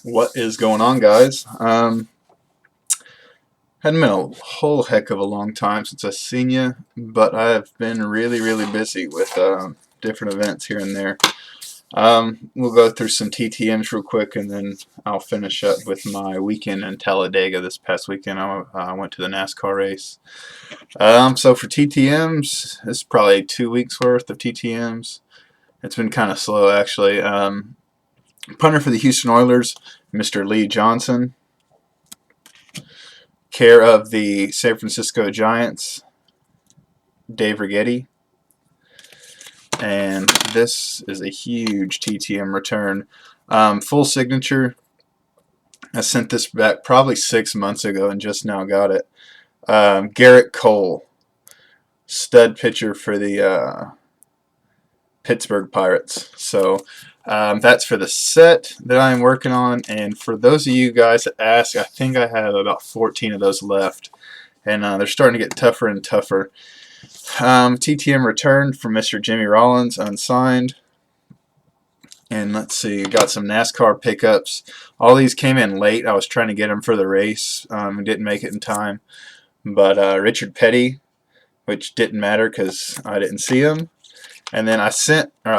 What is going on, guys? Hadn't been a whole heck of a long time since I've seen you, but I've been really busy with different events here and there. We'll go through some TTMs real quick, and then I'll finish up with my weekend in Talladega this past weekend. I went to the NASCAR race. So for TTMs, it's probably 2 weeks worth of TTMs. It's been kind of slow, actually. Punter for the Houston Oilers, Mr. Lee Johnson. Care of the San Francisco Giants, Dave Righetti. And this is a huge TTM return. Full signature. I sent this back probably 6 months ago and just now got it. Garrett Cole, stud pitcher for the Pittsburgh Pirates. So that's for the set that I'm working on, and for those of you guys that ask, I think I have about 14 of those left, and they're starting to get tougher and tougher. TTM return from Mr. Jimmy Rollins, unsigned. And let's see, got some NASCAR pickups. All these came in late. I was trying to get them for the race. Didn't make it in time. But Richard Petty, which didn't matter because I didn't see him. And then I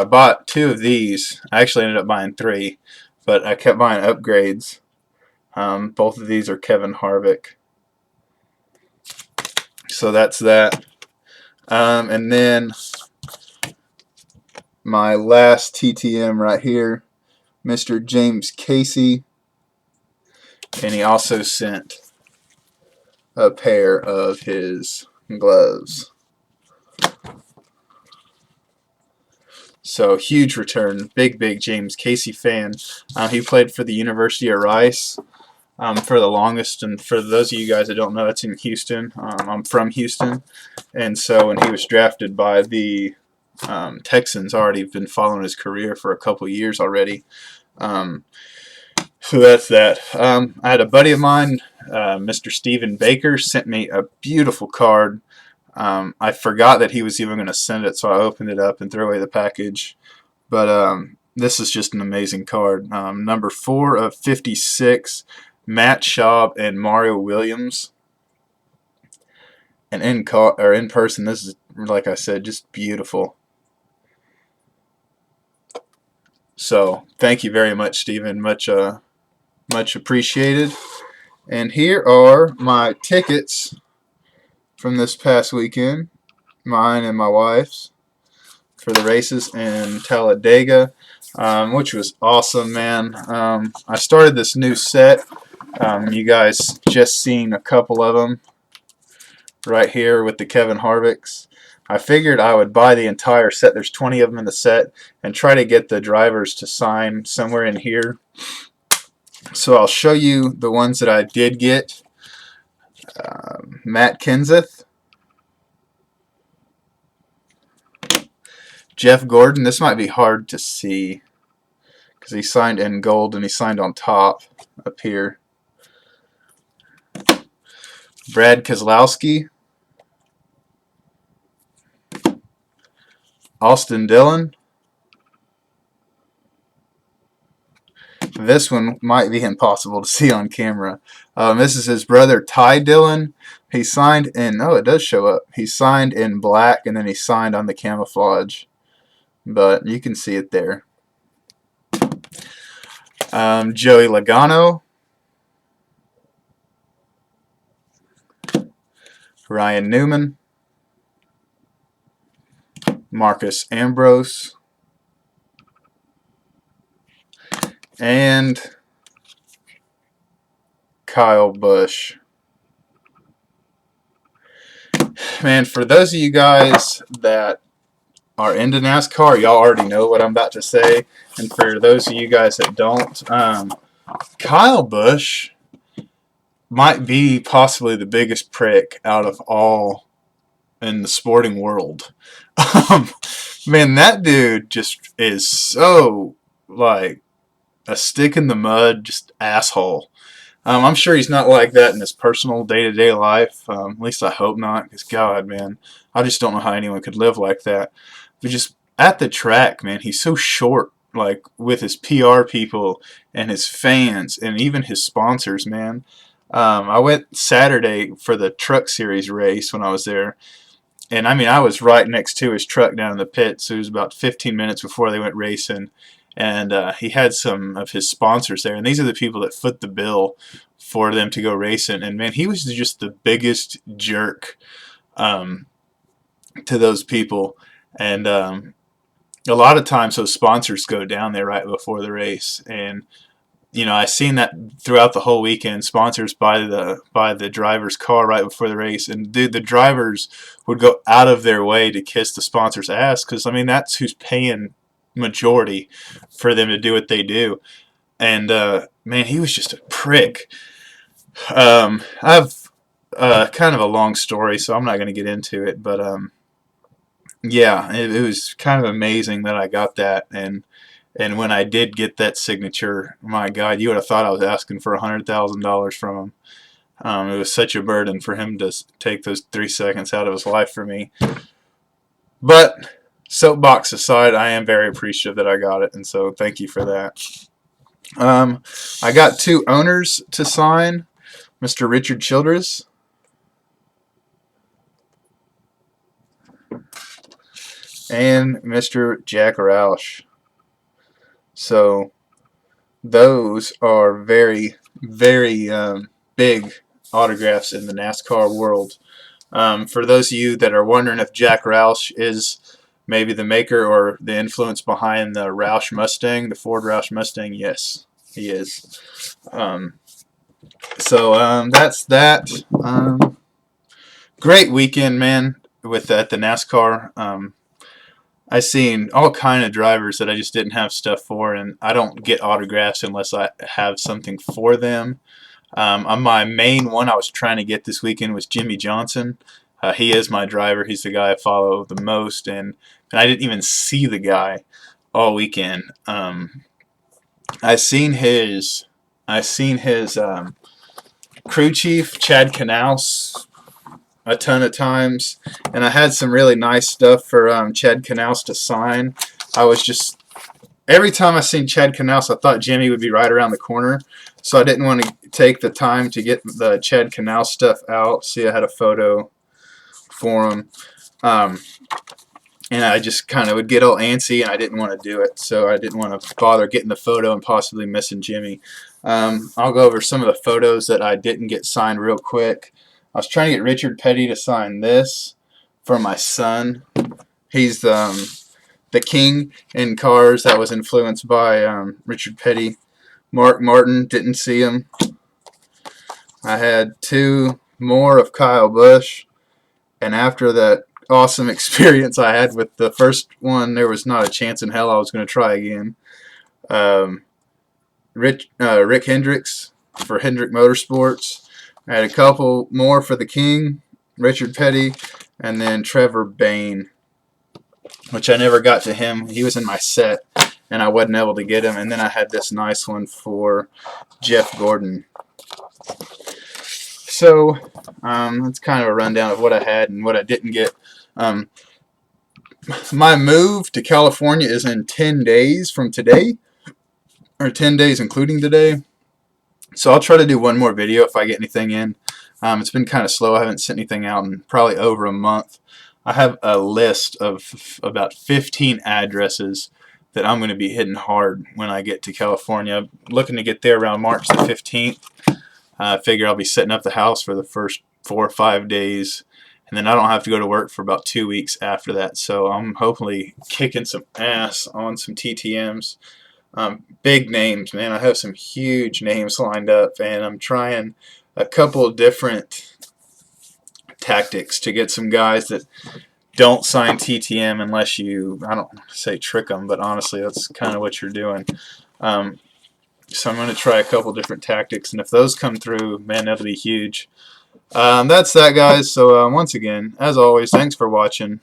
bought 2 of these. I actually ended up buying 3, but I kept buying upgrades. Both of these are Kevin Harvick. So that's that. And then my last TTM right here, Mr. James Casey. And he also sent a pair of his gloves. So, huge return. Big James Casey fan. He played for the University of Rice for the longest. And for those of you guys that don't know, that's in Houston. I'm from Houston. And so when he was drafted by the Texans, already been following his career for a couple years already. So that's that. I had a buddy of mine, Mr. Stephen Baker, sent me a beautiful card. I forgot that he was even going to send it, so I opened it up and threw away the package. But this is just an amazing card. Number 4 of 56, Matt Schaub and Mario Williams. And in person, this is, like I said, just beautiful. So thank you very much, Stephen. Much appreciated. And here are my tickets from this past weekend, mine and my wife's, for the races in Talladega, which was awesome, man. I started this new set. You guys just seen a couple of them right here with the Kevin Harvicks. I figured I would buy the entire set. There's 20 of them in the set, and try to get the drivers to sign somewhere in here. So I'll show you the ones that I did get. Matt Kenseth, Jeff Gordon. This might be hard to see because he signed in gold and he signed on top up here. Brad Keselowski, Austin Dillon. This one might be impossible to see on camera. This is his brother, Ty Dillon. He signed in, oh, it does show up. He signed in black, and then he signed on the camouflage. But you can see it there. Joey Logano. Ryan Newman. Marcus Ambrose. And Kyle Busch. Man, for those of you guys that are into NASCAR, y'all already know what I'm about to say. And for those of you guys that don't, Kyle Busch might be possibly the biggest prick out of all in the sporting world. Man, that dude just is so, like, a stick in the mud, just asshole. I'm sure he's not like that in his personal day-to-day life. At least I hope not, because God, man, I just don't know how anyone could live like that. But just at the track, man, he's so short. like with his PR people and his fans and even his sponsors, man. I went Saturday for the Truck Series race when I was there, and I mean I was right next to his truck down in the pit, so it was about 15 minutes before they went racing, and he had some of his sponsors there, and these are the people that foot the bill for them to go racing, and man, he was just the biggest jerk to those people, and a lot of times those sponsors go down there right before the race, and you know, I seen that throughout the whole weekend. Sponsors buy the driver's car right before the race, and dude, the drivers would go out of their way to kiss the sponsor's ass, because I mean that's who's paying majority for them to do what they do. And man, he was just a prick. I've kind of a long story, so I'm not going to get into it, but yeah, it was kind of amazing that I got that, and when I did get that signature, my God, you would have thought I was asking for $100,000 from him. It was such a burden for him to take those 3 seconds out of his life for me. But soapbox aside, I am very appreciative that I got it, and so thank you for that. I got 2 owners to sign, Mr. Richard Childress and Mr. Jack Roush. So those are very, very big autographs in the NASCAR world. For those of you that are wondering if Jack Roush is maybe the maker or the influence behind the Roush Mustang, the Ford Roush Mustang, yes, he is. That's that. Great weekend, man, with at the NASCAR. I seen all kind of drivers that I just didn't have stuff for, and I don't get autographs unless I have something for them. My main one I was trying to get this weekend was Jimmy Johnson. He is my driver. He's the guy I follow the most, and I didn't even see the guy all weekend. I seen his crew chief, Chad Canals, a ton of times, and I had some really nice stuff for Chad Canals to sign. I was just, every time I seen Chad Canals, I thought Jimmy would be right around the corner, so I didn't want to take the time to get the Chad Canals stuff out. See, I had a photo for him, and I just kind of would get all antsy, and I didn't want to do it, so I didn't want to bother getting the photo and possibly missing Jimmy. I'll go over some of the photos that I didn't get signed real quick. I was trying to get Richard Petty to sign this for my son. He's the king in cars that was influenced by Richard Petty. Mark Martin, didn't see him. I had 2 more of Kyle Busch, and after that awesome experience I had with the first one, there was not a chance in hell I was going to try again. Rick Hendricks for Hendrick Motorsports. I had a couple more for the King, Richard Petty, and then Trevor Bayne, which I never got to him. He was in my set, and I wasn't able to get him. And then I had this nice one for Jeff Gordon. So that's kind of a rundown of what I had and what I didn't get. My move to California is in 10 days from today, or 10 days including today. So I'll try to do one more video if I get anything in. It's been kind of slow. I haven't sent anything out in probably over a month. I have a list of about 15 addresses that I'm going to be hitting hard when I get to California. I'm looking to get there around March the 15th. I figure I'll be setting up the house for the first 4 or 5 days, and then I don't have to go to work for about 2 weeks after that. So I'm hopefully kicking some ass on some TTMs. Big names, man. I have some huge names lined up, and I'm trying a couple of different tactics to get some guys that don't sign TTM unless you, I don't say trick them, but honestly that's kind of what you're doing. So I'm going to try a couple different tactics, and if those come through, man, that'll be huge. That's that, guys. So once again, as always, thanks for watching.